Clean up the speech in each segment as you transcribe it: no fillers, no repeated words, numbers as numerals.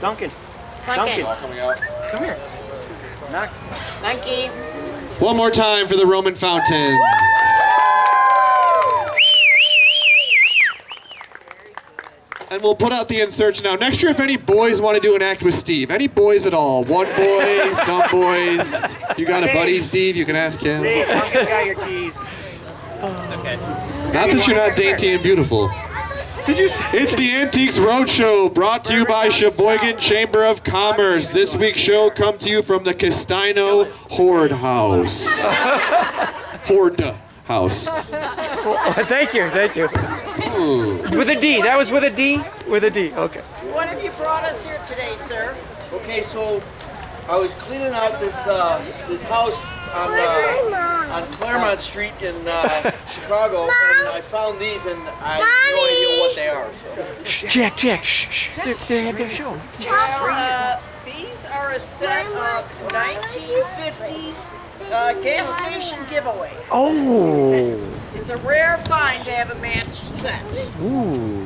Duncan. Duncan. Coming out. Come here. Monkey. One more time for the Roman fountains. And we'll put out the inserts now. Next year, if any boys want to do an act with Steve, any boys at all, one boy, some boys. You got a buddy, Steve, you can ask him. Steve, Duncan's got your keys. It's okay. Not that you're not dainty and beautiful. It's the Antiques Roadshow, brought to you by Sheboygan Chamber of Commerce. This week's show comes to you from the Castino Horde House. Horde House. Thank you. With a D. That was with a D? With a D, okay. What have you brought us here today, sir? Okay, so I was cleaning out this house on Claremont Street in Chicago, and I found these, and I have no idea what they are. So. Jack, shh. They have their show. These are a set of 1950s gas station giveaways. Oh. It's a rare find to have a match set. Ooh.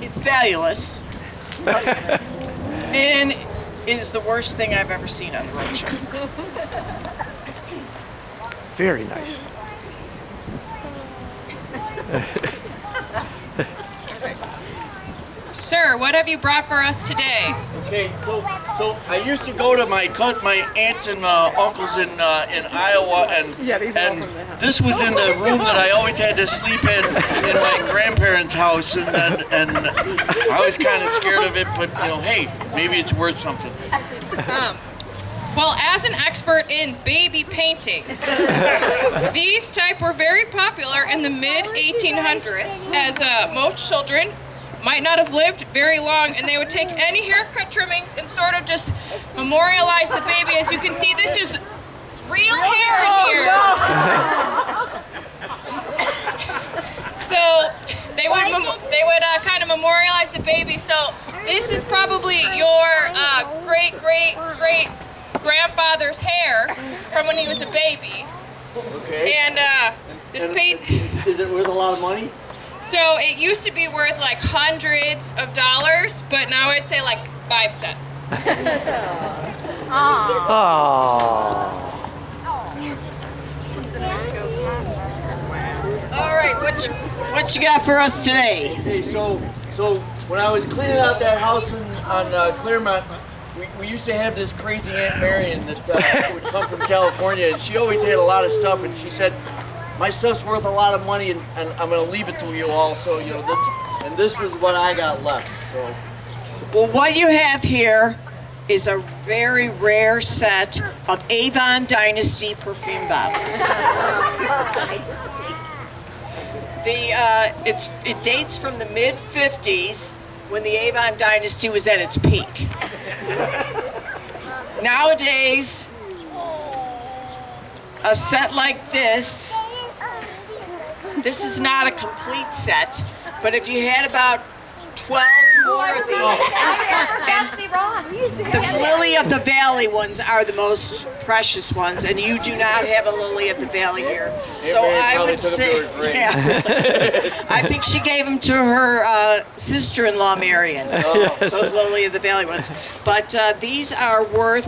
It's valueless. And it is the worst thing I've ever seen on the roadshow. Very nice. Sir, what have you brought for us today? Okay, so I used to go to my aunt and uncles in Iowa, and this was in the room that I always had to sleep in my grandparents' house, and I was kind of scared of it, but hey, maybe it's worth something. Well, as an expert in baby paintings, these type were very popular in the mid-1800s, as most children might not have lived very long, and they would take any haircut trimmings and sort of just memorialize the baby. As you can see, this is real hair in here. So they would kind of memorialize the baby. So this is probably your great grandfather's hair from when he was a baby. Okay. And this paint. Is it worth a lot of money? So it used to be worth like hundreds of dollars, but now I'd say like 5 cents. All right, what you got for us today? Okay, so when I was cleaning out that house on Claremont, we used to have this crazy Aunt Marion that would come from California, and she always had a lot of stuff, and she said, my stuff's worth a lot of money, and I'm going to leave it to you all, so, this was what I got left, so. Well, what you have here is a very rare set of Avon Dynasty perfume bottles. It dates from the mid-50s when the Avon Dynasty was at its peak. Nowadays, a set like this is not a complete set, but if you had about 12 more of these, and the Lily of the Valley ones are the most precious ones, and you do not have a Lily of the Valley here. So I would say, I think she gave them to her sister-in-law Marion, those Lily of the Valley ones. But these are worth,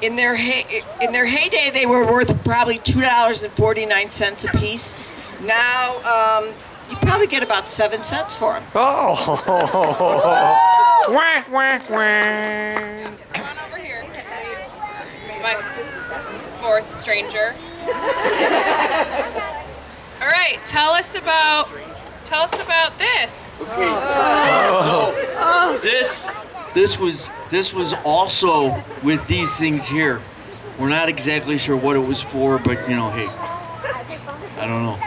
in their heyday, they were worth probably $2.49 a piece. Now, you probably get about 7 cents for them. Oh. Wah, wah, wah. Come on over here. My 4th stranger. All right, tell us about this. Okay. So this was also with these things here. We're not exactly sure what it was for, but hey, I don't know.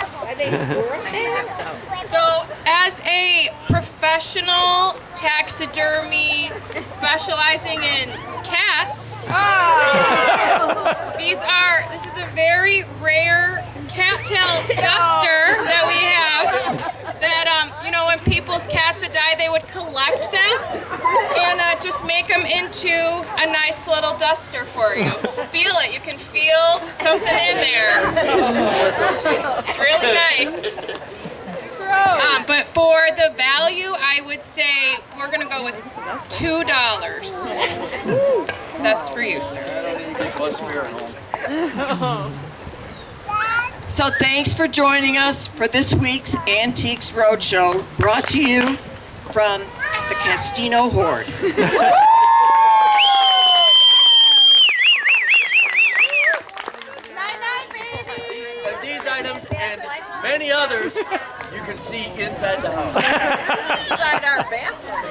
So, as a professional taxidermy specializing in cats, this is a very rare cattail duster that we have. That when people's cats would die, they would collect them and just make them into a nice little duster for you. Feel it. You can feel something in there. It's really nice. But for the value, I would say we're gonna go with $2. That's for you, sir. I don't even get bus fare at home. So thanks for joining us for this week's Antiques Roadshow, brought to you from the Castino Horde. And these items and many others you can see inside the house. Inside our bathroom.